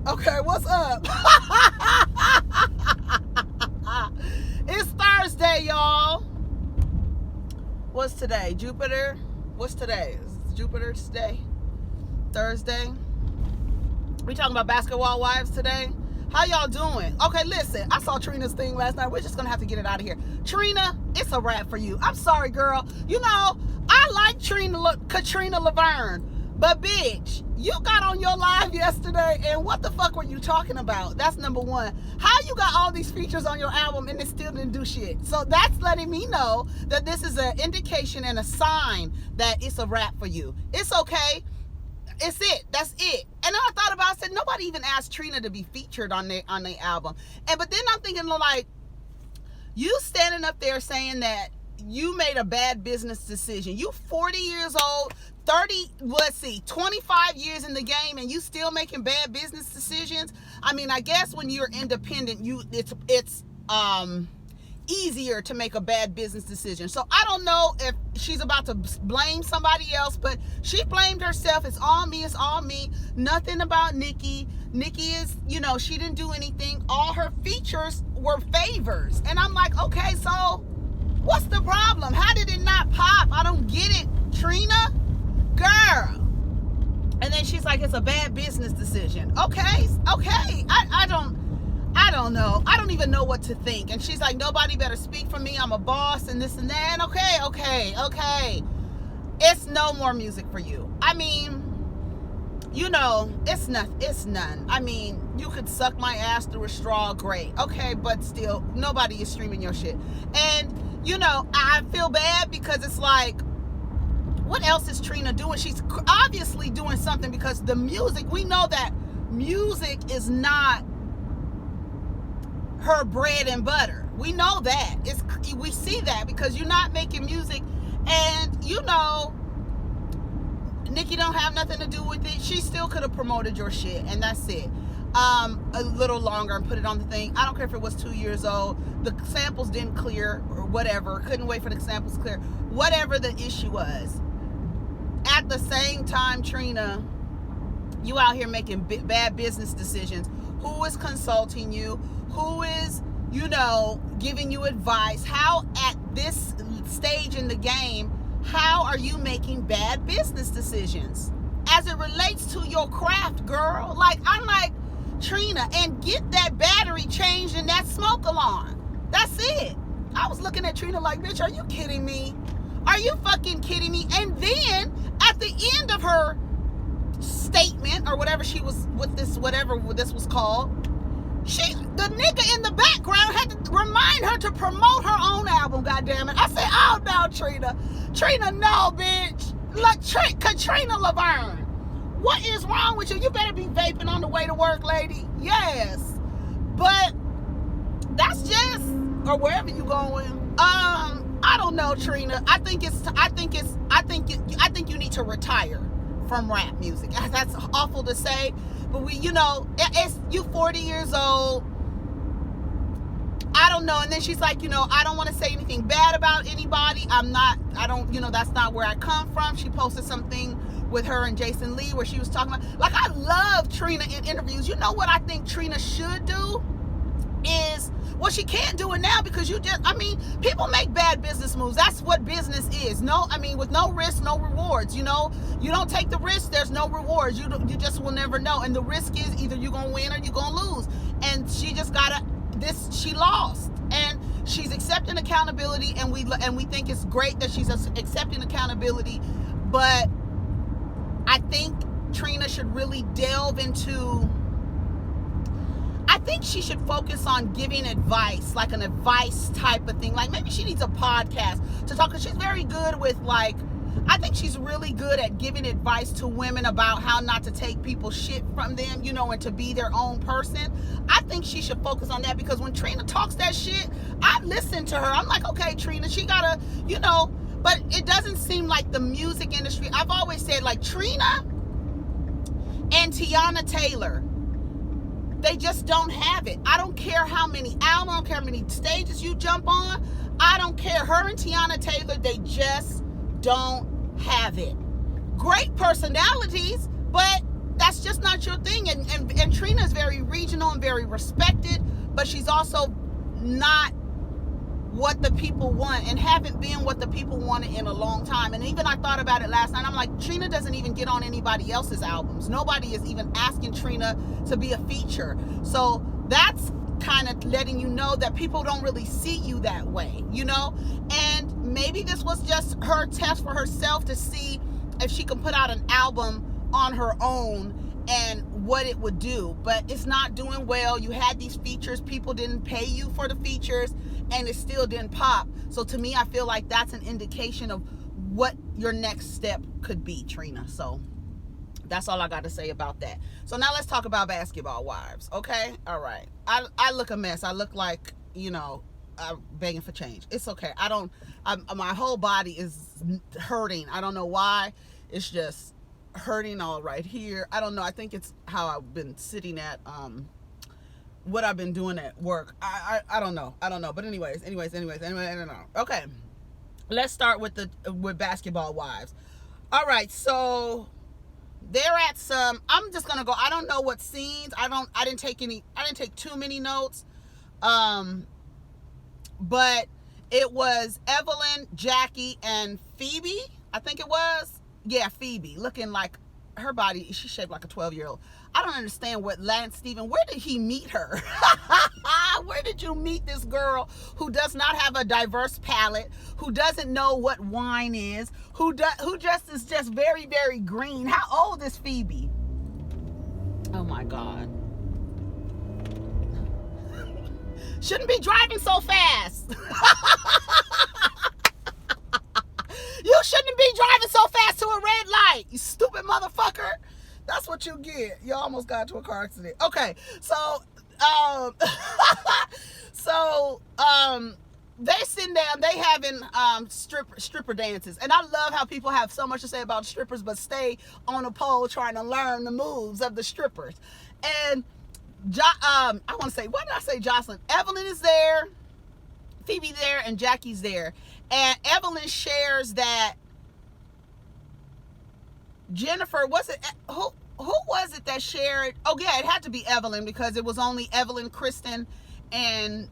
Okay, what's up? It's Thursday, y'all. What's today? Jupiter? What's today? Is Jupiter today? Thursday? We talking about basketball wives today? How y'all doing? Okay, listen, I saw Trina's thing last night. We're just gonna have to get it out of here. Trina, it's a wrap for you. I'm sorry, girl. You know, I like Katrina Laverne, but bitch, you got on your live yesterday, and what the fuck were you talking about? That's number one. How you got all these features on your album and it still didn't do shit? So that's letting me know that this is an indication and a sign that it's a wrap for you. It's okay. It's it. That's it. And then I thought about it, I said, nobody even asked Trina to be featured on their album. But then I'm thinking, like, you standing up there saying that you made a bad business decision. You 40 years old, 25 years in the game, and you still making bad business decisions. I mean, I guess when you're independent, it's easier to make a bad business decision. So I don't know if she's about to blame somebody else, but she blamed herself. It's all me. It's all me. Nothing about Nikki. Nikki is, she didn't do anything. All her features were favors. And I'm like, okay, so what's the problem? How did it not pop? I don't get it, Trina. Girl. And then she's like, it's a bad business decision. Okay. I don't know. I don't even know what to think. And she's like, nobody better speak for me. I'm a boss and this and that. And okay. It's no more music for you. I mean, it's none. I mean, you could suck my ass through a straw, great. Okay, but still, nobody is streaming your shit. And, I feel bad because it's like, what else is Trina doing? She's obviously doing something, because the music, we know that music is not her bread and butter. We know that. We see that because you're not making music, and Nikki don't have nothing to do with it. She still could have promoted your shit, and that's it. A little longer and put it on the thing. I don't care if it was 2 years old. The samples didn't clear or whatever. Couldn't wait for the samples to clear. Whatever the issue was. At the same time, Trina, you out here making bad business decisions. Who is consulting you? Who is, giving you advice? How, at this stage in the game, how are you making bad business decisions as it relates to your craft, girl? Like, I'm like, Trina, and get that battery changed in that smoke alarm. That's it. I was looking at Trina like, bitch, are you kidding me? Are you fucking kidding me? And then at the end of her statement, or whatever she was with this, whatever this was called, the nigga in the background had to remind her to promote her own album, goddammit. I said, oh no, Trina, no, bitch. Look, Katrina Laverne, what is wrong with you? You better be vaping on the way to work, lady. Yes. But that's just, or wherever you going. I don't know, Trina. I think you need to retire from rap music. That's awful to say, but it's you 40 years old. I don't know. And then she's like, I don't want to say anything bad about anybody. That's not where I come from. She posted something with her and Jason Lee where she was talking about, like, I love Trina in interviews. You know what I think Trina should do is, well, she can't do it now because people make bad business moves. That's what business is. With no risk, no rewards. You don't take the risk, there's no rewards. You just will never know. And the risk is either you're going to win or you're going to lose. And she just she lost. And she's accepting accountability, and we think it's great that she's accepting accountability. But I think Trina should really delve into, I think she should focus on giving advice, like an advice type of thing. Like, maybe she needs a podcast to talk, because she's very good with, like, I think she's really good at giving advice to women about how not to take people's shit from them, and to be their own person. I think she should focus on that, because when Trina talks that shit, I listen to her. I'm like, okay, Trina, she gotta, but it doesn't seem like the music industry. I've always said, like, Trina and Tiana Taylor, they just don't have it. I don't care how many albums, I don't care how many stages you jump on. I don't care. Her and Tiana Taylor, they just don't have it. Great personalities, but that's just not your thing. And Trina is very regional and very respected, but she's also not what the people want, and haven't been what the people wanted in a long time. And even I thought about it last night. I'm like, Trina doesn't even get on anybody else's albums. Nobody is even asking Trina to be a feature. So that's kind of letting you know that people don't really see you that way, you know? And maybe this was just her test for herself to see if she can put out an album on her own and what it would do. But it's not doing well. You had these features, people didn't pay you for the features, and it still didn't pop. So to me, I feel like that's an indication of what your next step could be, Trina. So that's all I got to say about that. So now let's talk about Basketball Wives, okay? All right. I look a mess. I look like, you know, I'm begging for change. It's okay. My whole body is hurting. I don't know why. It's just hurting all right here. I don't know. I think it's how I've been sitting at, what I've been doing at work. I don't know. But anyways, I don't know. Okay. Let's start with Basketball Wives. All right. So they're at some, I'm just going to go, I don't know what scenes. I didn't take too many notes. But it was Evelyn, Jackie, and Phoebe. I think it was. Yeah, Phoebe, looking like her body, she's shaped like a 12-year-old. I don't understand what Lance Stephen, where did he meet her? Where did you meet this girl who does not have a diverse palate, who doesn't know what wine is, who just is just very, very green? How old is Phoebe? Oh my God. Shouldn't be driving so fast. You shouldn't be driving so fast to a red light, you stupid motherfucker. That's what you get. You almost got into a car accident. Okay, so they sitting down, they having stripper dances. And I love how people have so much to say about strippers, but stay on a pole trying to learn the moves of the strippers. And I want to say, what did I say, Jocelyn? Evelyn is there, Phoebe there, and Jackie's there. And Evelyn shares that Jennifer, was it, who was it that shared? Oh yeah, it had to be Evelyn, because it was only Evelyn, Kristen, and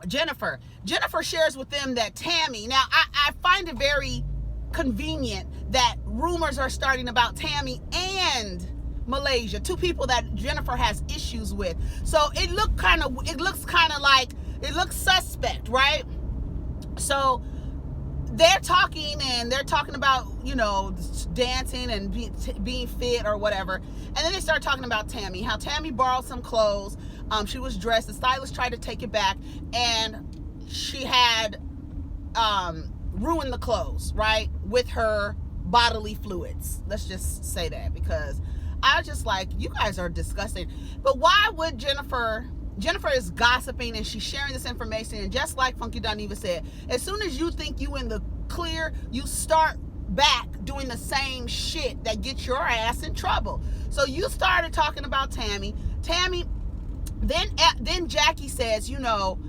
Jennifer. Jennifer shares with them that Tammy, now I find it very convenient that rumors are starting about Tammy and Malaysia, two people that Jennifer has issues with. So it looks kind of like, it looks suspect, right? So they're talking about, you know, dancing and being fit or whatever. And then they start talking about Tammy, how Tammy borrowed some clothes. She was dressed. The stylist tried to take it back, and she had ruined the clothes, right, with her bodily fluids. Let's just say that, because I was just like, you guys are disgusting. But why would Jennifer is gossiping and she's sharing this information, and just like Funky Doniva said, as soon as you think you in the clear, you start back doing the same shit that gets your ass in trouble. So you started talking about Tammy, then Jackie says, you know,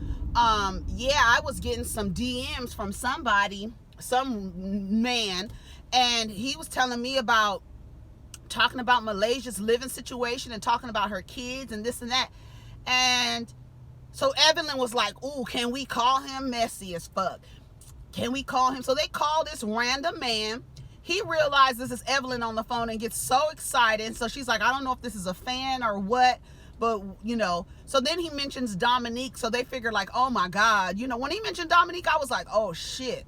yeah, I was getting some DMs from somebody, some man, and he was telling me about talking about Malaysia's living situation and talking about her kids and this and that. And so Evelyn was like, ooh, can we call him? Messy as fuck. Can we call him? So they call this random man. He realizes it's Evelyn on the phone and gets so excited. So she's like, I don't know if this is a fan or what, but, you know. So then he mentions Dominique. So they figure like, oh my God. You know, when he mentioned Dominique, I was like, oh shit.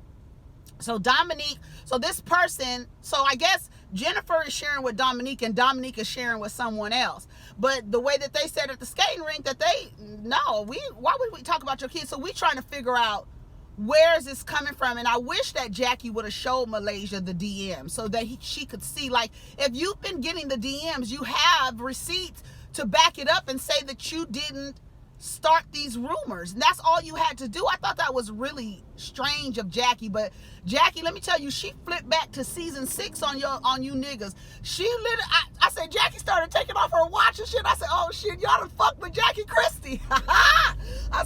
So Dominique, so this person, so I guess Jennifer is sharing with Dominique, and Dominique is sharing with someone else. But the way that they said at the skating rink that why would we talk about your kids? So we trying to figure out, where is this coming from? And I wish that Jackie would have showed Malaysia the DM so that she could see, like, if you've been getting the DMs, you have receipts to back it up and say that you didn't start these rumors. And that's all you had to do. I thought that was really strange of Jackie. But Jackie, let me tell you, she flipped back to season 6 on you niggas. She literally, I said, Jackie started taking off her watch and shit. I said, oh shit, y'all done fucked with Jackie Christie. I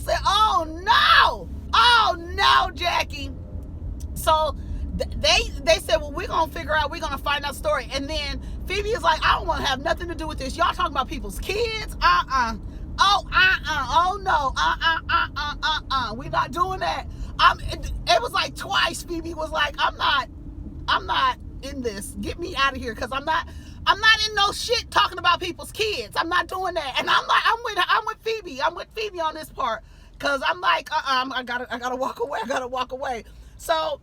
said, oh no, Jackie. So they said, well, we're gonna find out story. And then Phoebe is like, I don't want to have nothing to do with this. Y'all talking about people's kids? Oh, oh no, we're not doing that. It was like twice Phoebe was like, I'm not in this. Get me out of here, because I'm not in no shit talking about people's kids. I'm not doing that. And I'm like, I'm with Phoebe. I'm with Phoebe on this part, because I'm like, I gotta walk away. I gotta walk away. So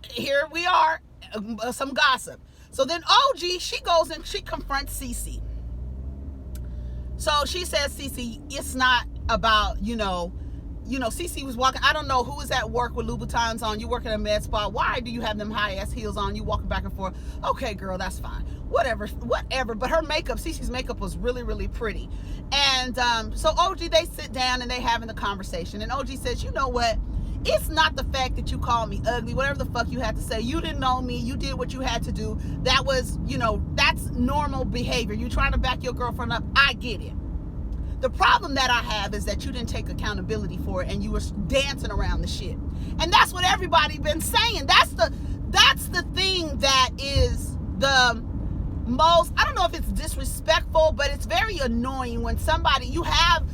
here we are, some gossip. So then OG, she goes and she confronts Cece. So she says, Cece, it's not about, Cece was walking. I don't know who is at work with Louboutins on. You work at a med spa. Why do you have them high ass heels on? You walking back and forth. Okay, girl, that's fine. Whatever. But her makeup, Cece's makeup was really, really pretty. And so OG, they sit down and they having the conversation. And OG says, you know what? It's not the fact that you called me ugly, whatever the fuck you had to say. You didn't know me. You did what you had to do. That was, that's normal behavior. You trying to back your girlfriend up. I get it. The problem that I have is that you didn't take accountability for it and you were dancing around the shit. And that's what everybody been saying. That's the thing that is the most, I don't know if it's disrespectful, but it's very annoying when somebody, you have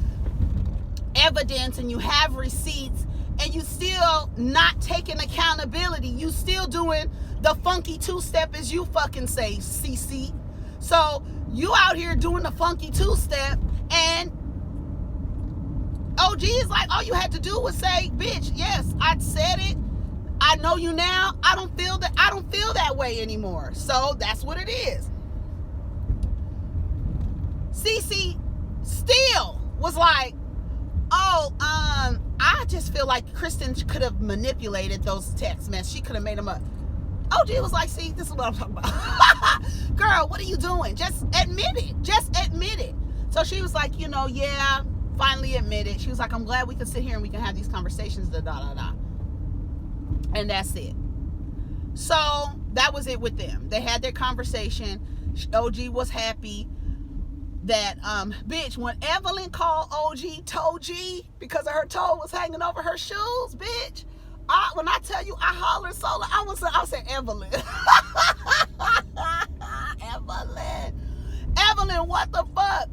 evidence and you have receipts and you still not taking accountability. You still doing the funky two-step, as you fucking say, Cece. So you out here doing the funky two-step, and OG is like, all you had to do was say, bitch, yes, I said it. I know you now. I don't feel that way anymore. So that's what it is. Cece still was like, I just feel like Kristen could have manipulated those text messages. She could have made them up. OG was like, see, this is what I'm talking about. Girl, what are you doing? Just admit it. Just admit it. So she was like, yeah, finally admit it. She was like, I'm glad we can sit here and we can have these conversations, And that's it. So that was it with them. They had their conversation. OG was happy that, bitch, when Evelyn called OG toe G because her toe was hanging over her shoes, bitch, when I tell you I hollered so loud, I said, Evelyn. Evelyn, what the fuck?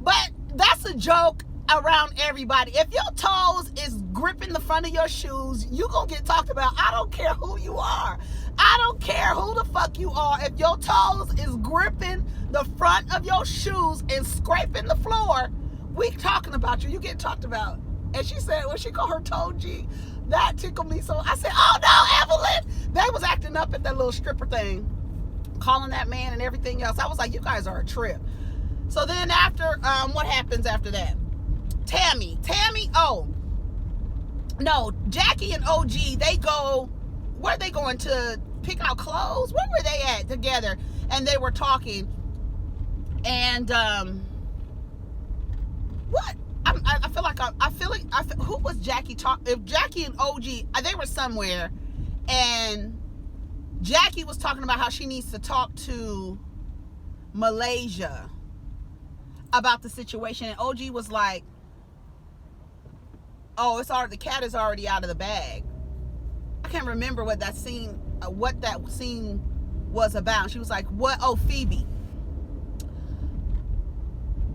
But that's a joke around everybody. If your toes is gripping the front of your shoes, you gonna get talked about. I don't care who you are. I don't care who the fuck you are. If your toes is gripping the front of your shoes and scraping the floor, we talking about you. You get talked about. And she said, when she called her toe G, that tickled me. So I said, oh no, Evelyn. They was acting up at that little stripper thing, calling that man and everything else. I was like, you guys are a trip. So then after, what happens after that? Tammy, oh, no, Jackie and OG, they go, where are they going to pick out clothes? Where were they at together? And they were talking. And, what? I feel like, who was Jackie talking? If Jackie and OG, they were somewhere, and Jackie was talking about how she needs to talk to Malaysia about the situation, and OG was like, oh, the cat is already out of the bag. I can't remember what that scene was about. She was like, what? Oh, Phoebe.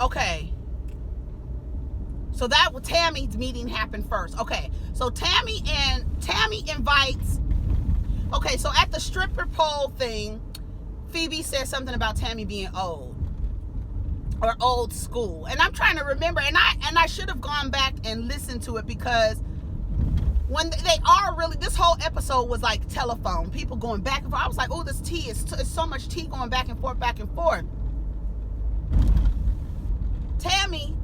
Okay. So that Tammy's meeting happened first. Okay. So Tammy invites. Okay. So at the stripper pole thing, Phoebe said something about Tammy being old or old school. And I'm trying to remember, and I should have gone back and listened to it, because when they are really, this whole episode was like telephone, people going back and forth. I was like, oh, this tea is so much tea going back and forth. Tammy,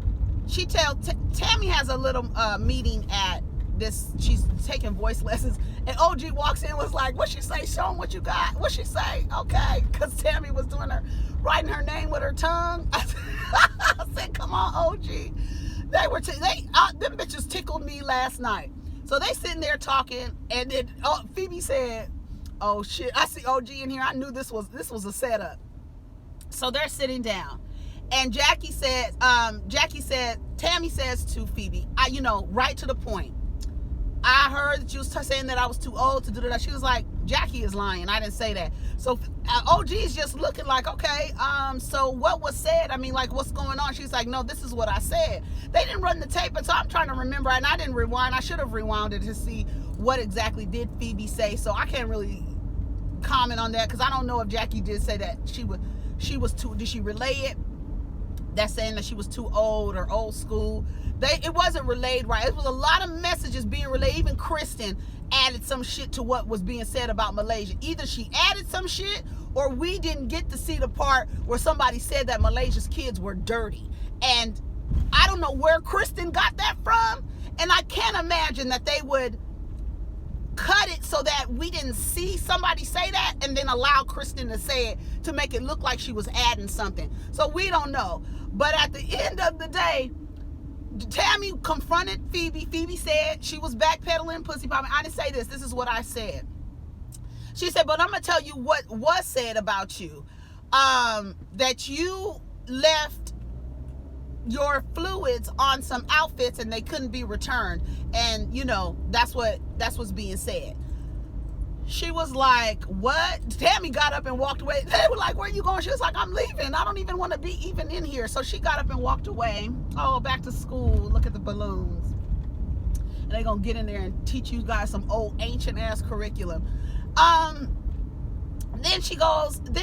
Tammy has a little meeting at this, she's taking voice lessons, and OG walks in and was like, what she say? Show them what you got. What she say? Okay, because Tammy was writing her name with her tongue. I said, come on, OG. Them bitches tickled me last night. So they sitting there talking, and then Phoebe said, oh shit, I see OG in here. I knew this was a setup. So they're sitting down, and Tammy says to Phoebe, right to the point, I heard that you was saying that I was too old to do that. She was like, Jackie is lying. I didn't say that. So OG is just looking like, okay, so what was said? I mean, like, what's going on? She's like, no, this is what I said. They didn't run the tape, and so I'm trying to remember, and I didn't rewind. I should have rewound it to see what exactly did Phoebe say. So I can't really comment on that, because I don't know if Jackie did say that she was too, did she relay it? That's saying that she was too old or old school. It wasn't relayed right. It was a lot of messages being relayed. Even Kristen added some shit to what was being said about Malaysia. Either she added some shit, or we didn't get to see the part where somebody said that Malaysia's kids were dirty. And I don't know where Kristen got that from. And I can't imagine that they would cut it so that we didn't see somebody say that and then allow Kristen to say it to make it look like she was adding something. So we don't know. But at the end of the day, Tammy confronted Phoebe. Phoebe said she was backpedaling, pussy popping. I didn't say this. This is what I said. She said, but I'm going to tell you what was said about you. That you left your fluids on some outfits and they couldn't be returned. And, you know, that's what's being said. She was like, what? Tammy got up and walked away. They were like, where are you going? She was like, I'm leaving. I don't even want to be even in here. So she got up and walked away. Oh, back to school. Look at the balloons. And they're going to get in there and teach you guys some old ancient ass curriculum. Then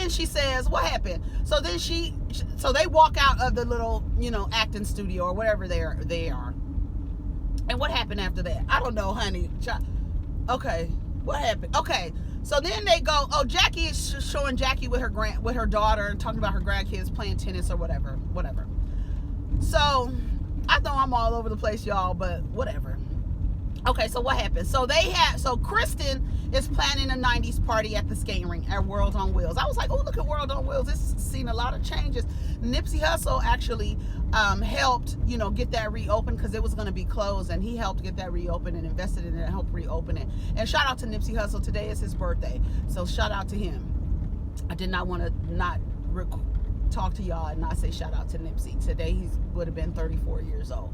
she says, what happened? So they walk out of the little, you know, acting studio or whatever they are. And what happened after that? I don't know, honey. Okay. What happened? Okay, so then they go. Oh, Jackie is showing Jackie with her daughter and talking about her grandkids playing tennis or whatever. So I know I'm all over the place, y'all, but whatever. Okay, so what happened? So Kristen is planning a 90s party at the skating rink at World on Wheels. I was like, oh, look at World on Wheels. It's seen a lot of changes. Nipsey Hussle actually helped, you know, get that reopened because it was going to be closed, and he helped get that reopened and invested in it and helped reopen it. And shout out to Nipsey Hussle. Today is his birthday, so shout out to him. I did not want to not talk to y'all and not say shout out to Nipsey. Today he would have been 34 years old.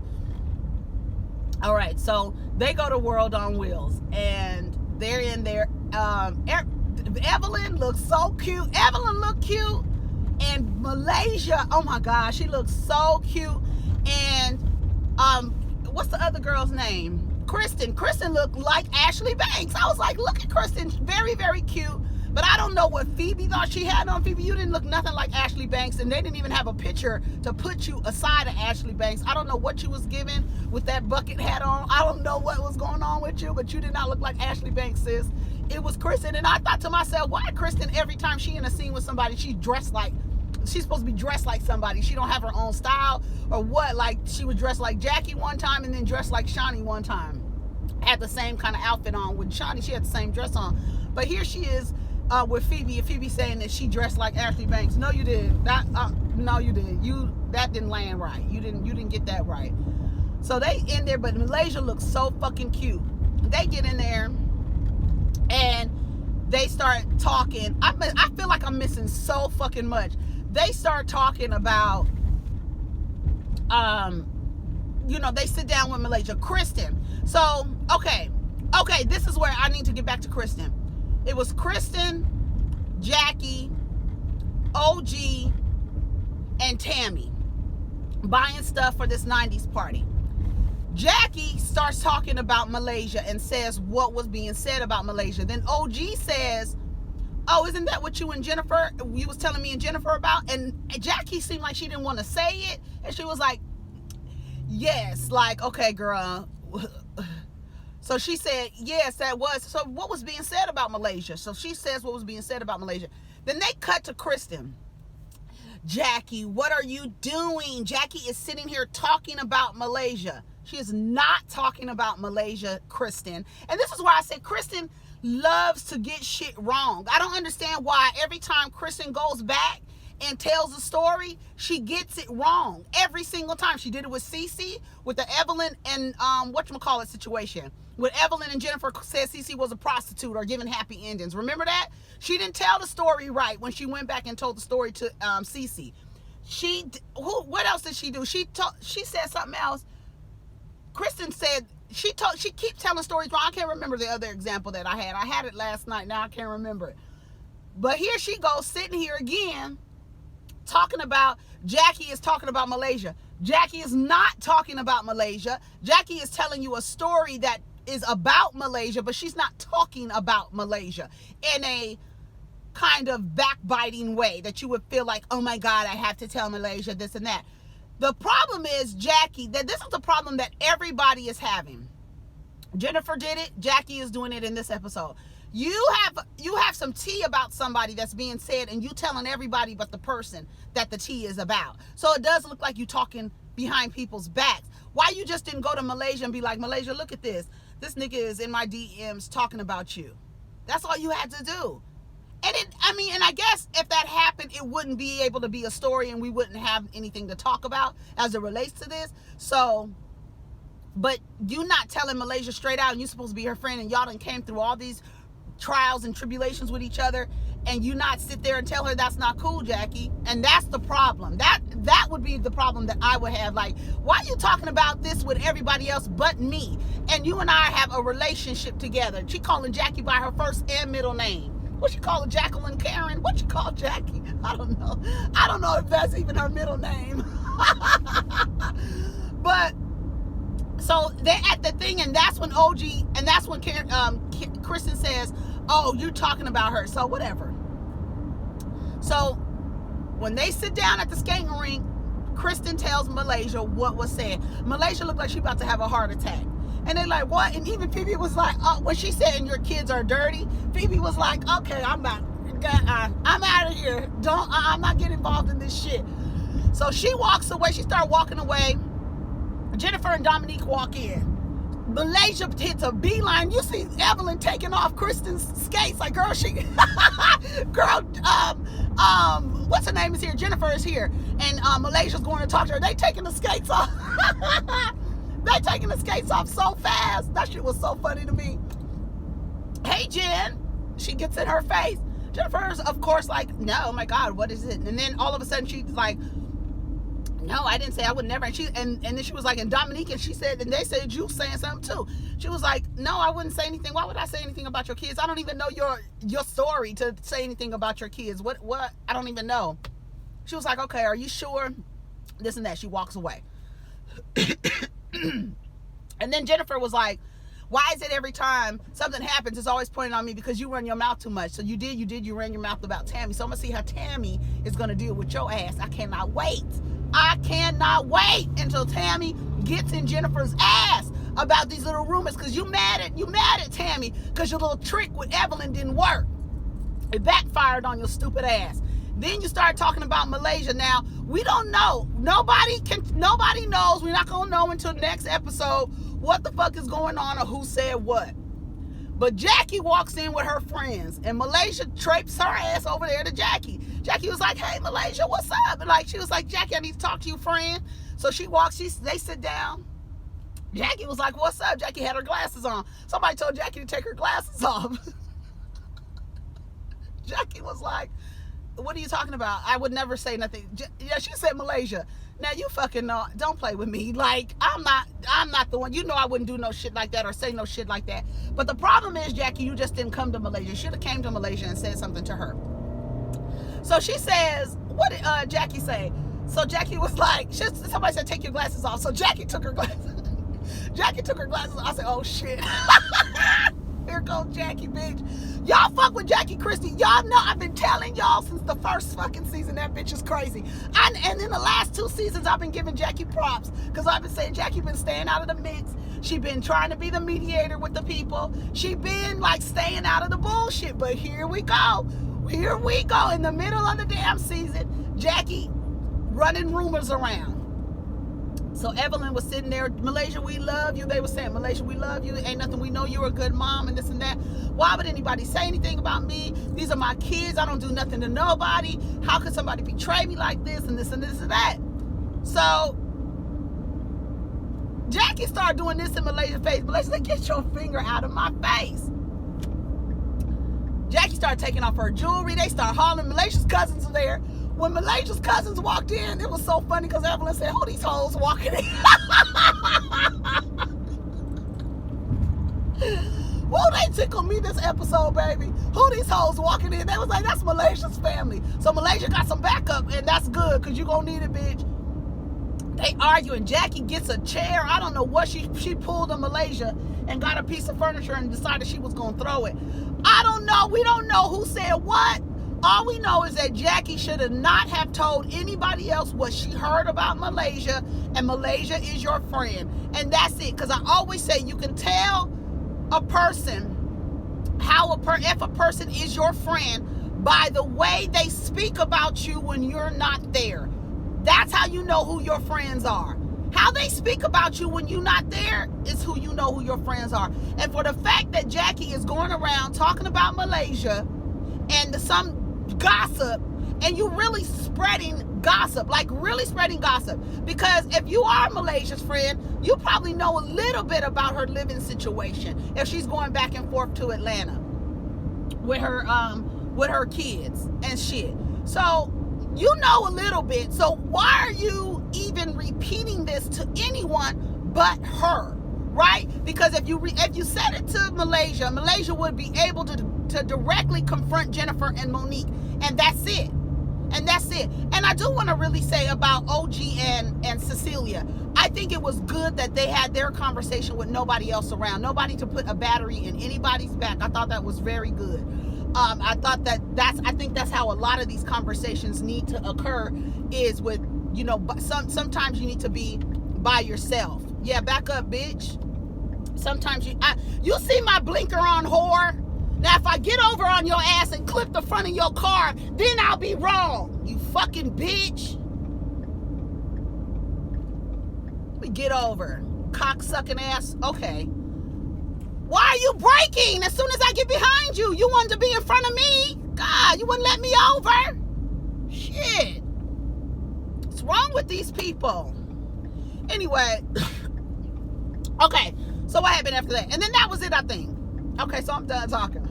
All right, so they go to World on Wheels, and they're in there. Evelyn looks so cute. Evelyn looked cute. And Malaysia, oh my gosh, she looks so cute. And what's the other girl's name? Kristen. Kristen looked like Ashley Banks. I was like, look at Kristen, very, very cute. But I don't know what Phoebe thought she had on. Phoebe, you didn't look nothing like Ashley Banks, and they didn't even have a picture to put you aside of Ashley Banks. I don't know what you was given with that bucket hat on. I don't know what was going on with you, but you did not look like Ashley Banks, sis. It was Kristen, and I thought to myself, why Kristen, every time she in a scene with somebody, she's supposed to be dressed like somebody. She don't have her own style or what? Like, she was dressed like Jackie one time and then dressed like Shawnee one time. Had the same kind of outfit on. With Shawnee, she had the same dress on. But here she is with Phoebe, and Phoebe saying that she dressed like Ashley Banks. No, you didn't. No, you didn't. That didn't land right. You didn't get that right. So they in there, but Malaysia looks so fucking cute. They get in there and they start talking. I feel like I'm missing so fucking much. They start talking about, you know, they sit down with Malaysia. Kristen. So, okay, this is where I need to get back to Kristen. It was Kristen, Jackie, OG, and Tammy buying stuff for this 90s party. Jackie starts talking about Malaysia and says what was being said about Malaysia. Then OG says, oh, isn't that what you was telling me and Jennifer about? And Jackie seemed like she didn't want to say it. And she was like, yes, like, okay, girl. So she said, yes, that was. So what was being said about Malaysia? So she says what was being said about Malaysia. Then they cut to Kristen. Jackie, what are you doing? Jackie is sitting here talking about Malaysia. She is not talking about Malaysia, Kristen. And this is why I say Kristen loves to get shit wrong. I don't understand why every time Kristen goes back and tells a story, she gets it wrong every single time. She did it with Cece, with the Evelyn and whatchamacallit situation. With Evelyn and Jennifer said Cece was a prostitute or giving happy endings. Remember that? She didn't tell the story right when she went back and told the story to Cece. What else did she do? She said something else. Kristen said she keeps telling stories wrong. I can't remember the other example that I had it last night. Now I can't remember it. But here she goes, sitting here again, talking about, Jackie is talking about Malaysia. Jackie is not talking about Malaysia. Jackie is telling you a story that is about Malaysia, but she's not talking about Malaysia in a kind of backbiting way that you would feel like, oh my God, I have to tell Malaysia this and that. The problem is, Jackie, that this is the problem that everybody is having. Jennifer did it. Jackie is doing it in this episode. You have some tea about somebody that's being said, and you telling everybody but the person that the tea is about. So it does look like you talking behind people's backs. Why you just didn't go to Malaysia and be like, Malaysia, look at this. This nigga is in my DMs talking about you. That's all you had to do. And I guess if that happened, it wouldn't be able to be a story, and we wouldn't have anything to talk about as it relates to this. So, but you not telling Malaysia straight out, and you're supposed to be her friend, and y'all done came through all these trials and tribulations with each other, and you not sit there and tell her that's not cool, Jackie. And that's the problem. That would be the problem that I would have. Like, why are you talking about this with everybody else but me? And you and I have a relationship together. She calling Jackie by her first and middle name. What you call her, Jacqueline Karen? What you call Jackie? I don't know. I don't know if that's even her middle name. But so they're at the thing, and that's when Kristen says, oh, you're talking about her. So whatever. So when they sit down at the skating rink, Kristen tells Malaysia what was said. Malaysia looked like she about to have a heart attack. And they're like, what? And even Phoebe was like, when she said, and your kids are dirty, Phoebe was like, okay, I'm out of here. I'm not getting involved in this shit. So she walks away. She started walking away. Jennifer and Dominique walk in. Malaysia hits a beeline. You see Evelyn taking off Kristen's skates. Like, girl, what's her name is here? Jennifer is here. And Malaysia's going to talk to her. They taking the skates off. They taking the skates off so fast. That shit was so funny to me. Hey, Jen. She gets in her face. Jennifer's, of course, like, no, oh my God, what is it? And then all of a sudden she's like, no, I didn't say, I would never. And then she was like, and Dominique, and she said, and they said you saying something too. She was like, no, I wouldn't say anything. Why would I say anything about your kids? I don't even know your story to say anything about your kids. What? I don't even know. She was like, okay, are you sure? This and that. She walks away. And then Jennifer was like, why is it every time something happens, it's always pointing on me because you run your mouth too much? So you ran your mouth about Tammy. So I'm going to see how Tammy is going to deal with your ass. I cannot wait until Tammy gets in Jennifer's ass about these little rumors, because you mad at Tammy because your little trick with Evelyn didn't work. It backfired on your stupid ass. Then you start talking about Malaysia. Now, we don't know. Nobody knows. We're not going to know until next episode what the fuck is going on or who said what. But Jackie walks in with her friends, and Malaysia traipses her ass over there to Jackie. Jackie was like, hey, Malaysia, what's up? And like, she was like, Jackie, I need to talk to you, friend. So she walks, they sit down. Jackie was like, what's up? Jackie had her glasses on. Somebody told Jackie to take her glasses off. Jackie was like, what are you talking about? I would never say nothing. Yeah, she said Malaysia. Now you fucking know, don't play with me. Like, I'm not the one. You know I wouldn't do no shit like that or say no shit like that. But the problem is, Jackie, you just didn't come to Malaysia. You should have came to Malaysia and said something to her. So she says, what did Jackie say? So Jackie was like, somebody said, take your glasses off. So Jackie took her glasses. Jackie took her glasses off. I said, oh shit. Here goes Jackie, bitch. Y'all fuck with Jackie Christie. Y'all know I've been telling y'all since the first fucking season that bitch is crazy. And in the last 2 seasons, I've been giving Jackie props because I've been saying Jackie been staying out of the mix. She been trying to be the mediator with the people. She been like staying out of the bullshit. But here we go. Here we go. In the middle of the damn season, Jackie running rumors around. So Evelyn was sitting there, Malaysia, we love you. They were saying, Malaysia, we love you. Ain't nothing, we know you're a good mom and this and that. Why would anybody say anything about me? These are my kids. I don't do nothing to nobody. How could somebody betray me like this and this and this and that? So Jackie started doing this in Malaysia's face. Malaysia said, get your finger out of my face. Jackie started taking off her jewelry. They started hollering. Malaysia's cousins are there. When Malaysia's cousins walked in, it was so funny because Evelyn said, who these hoes walking in? Whoa, they tickled me this episode, baby. Who these hoes walking in? They was like, that's Malaysia's family. So Malaysia got some backup, and that's good, because you gonna need it, bitch. They arguing. Jackie gets a chair. I don't know what she pulled in Malaysia and got a piece of furniture and decided she was gonna throw it. I don't know. We don't know who said what. All we know is that Jackie should have not have told anybody else what she heard about Malaysia, and Malaysia is your friend. And that's it. Because I always say you can tell a person if a person is your friend by the way they speak about you when you're not there. That's how you know who your friends are. How they speak about you when you're not there is who you know who your friends are. And for the fact that Jackie is going around talking about Malaysia and some gossip, and you really spreading gossip, like really spreading gossip, because if you are Malaysia's friend, you probably know a little bit about her living situation if she's going back and forth to Atlanta with her kids and shit. So you know a little bit. So why are you even repeating this to anyone but her, right? Because if you said it to Malaysia, Malaysia would be able to directly confront Jennifer and Monique, and that's it. And I do want to really say about OG and Cecilia, I think it was good that they had their conversation with nobody else around, nobody to put a battery in anybody's back. I thought that was very good. I thought I think that's how a lot of these conversations need to occur, is with, sometimes you need to be by yourself. Yeah, back up, bitch. Sometimes you see my blinker on, whore. Now, if I get over on your ass and clip the front of your car, then I'll be wrong, you fucking bitch. We get over. Cock-sucking ass. Okay. Why are you braking as soon as I get behind you? You wanted to be in front of me? God, you wouldn't let me over? Shit. What's wrong with these people? Anyway. Okay. So what happened after that? And then that was it, I think. Okay, so I'm done talking.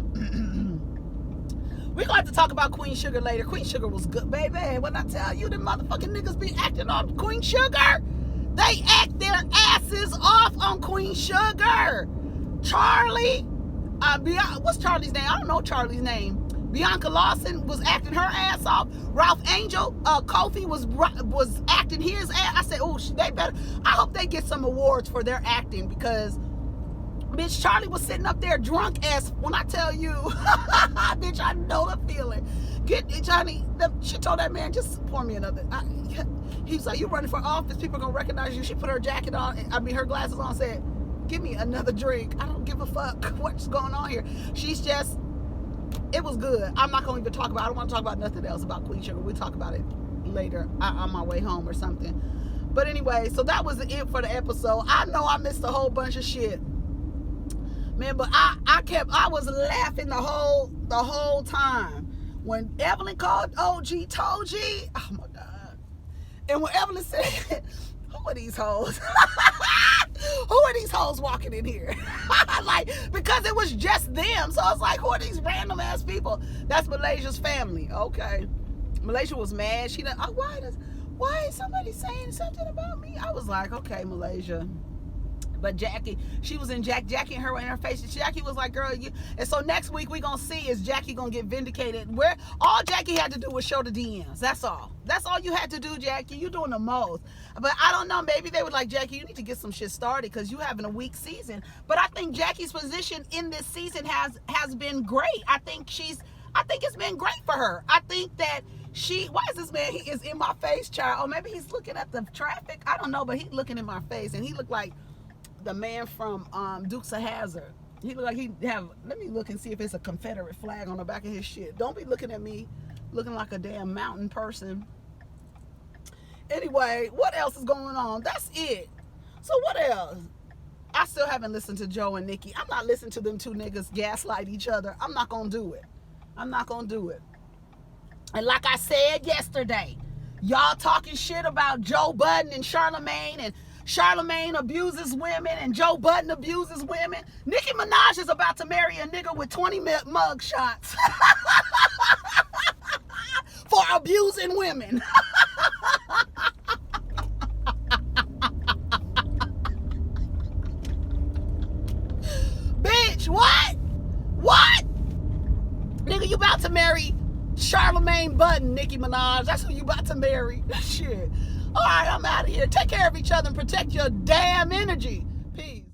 We're going to have to talk about Queen Sugar later. Queen Sugar was good, baby. When I tell you, the motherfucking niggas be acting on Queen Sugar, they act their asses off on Queen Sugar. Charlie, what's Charlie's name? I don't know Charlie's name. Bianca Lawson was acting her ass off. Ralph Angel, Kofi was acting his ass. I said, oh, they better. I hope they get some awards for their acting, because bitch, Charlie was sitting up there drunk as, when I tell you, bitch, I know the feeling. Get Johnny, she told that man, just pour me another. He was like, you running for office, people are going to recognize you. She put her jacket on, her glasses on, said, give me another drink. I don't give a fuck what's going on here. She's just, it was good. I'm not going to even talk about, I don't want to talk about nothing else about Queen Sugar. We'll talk about it later on my way home or something. But anyway, so that was it for the episode. I know I missed a whole bunch of shit. Man, but I was laughing the whole time. When Evelyn called OG, told G, oh my God. And when Evelyn said, who are these hoes? Who are these hoes walking in here? Like, because it was just them. So I was like, who are these random ass people? That's Malaysia's family. Okay. Malaysia was mad. She done, why is somebody saying something about me? I was like, okay, Malaysia. But Jackie, she was in Jackie and her in her face. Jackie was like, girl, you. And so next week we gonna see, is Jackie gonna get vindicated? Where all Jackie had to do was show the DMs. That's all. That's all you had to do, Jackie. You doing the most. But I don't know, maybe they were like, Jackie, you need to get some shit started because you having a weak season. But I think Jackie's position in this season has been great. I think it's been great for her. I think that why is this man, he is in my face, child? Oh, maybe he's looking at the traffic. I don't know, but he's looking in my face, and he looked like the man from Dukes of Hazzard. He looked like let me look and see if it's a Confederate flag on the back of his shit. Don't be looking at me looking like a damn mountain person. Anyway, what else is going on? That's it. So what else? I still haven't listened to Joe and Nikki. I'm not listening to them two niggas gaslight each other. I'm not gonna do it. I'm not gonna do it. And like I said yesterday, y'all talking shit about Joe Budden and Charlemagne, and Charlemagne abuses women and Joe Budden abuses women. Nicki Minaj is about to marry a nigga with 20 mug shots for abusing women. button, Nicki Minaj. That's who you about to marry. Shit. All right, I'm out of here. Take care of each other and protect your damn energy. Peace.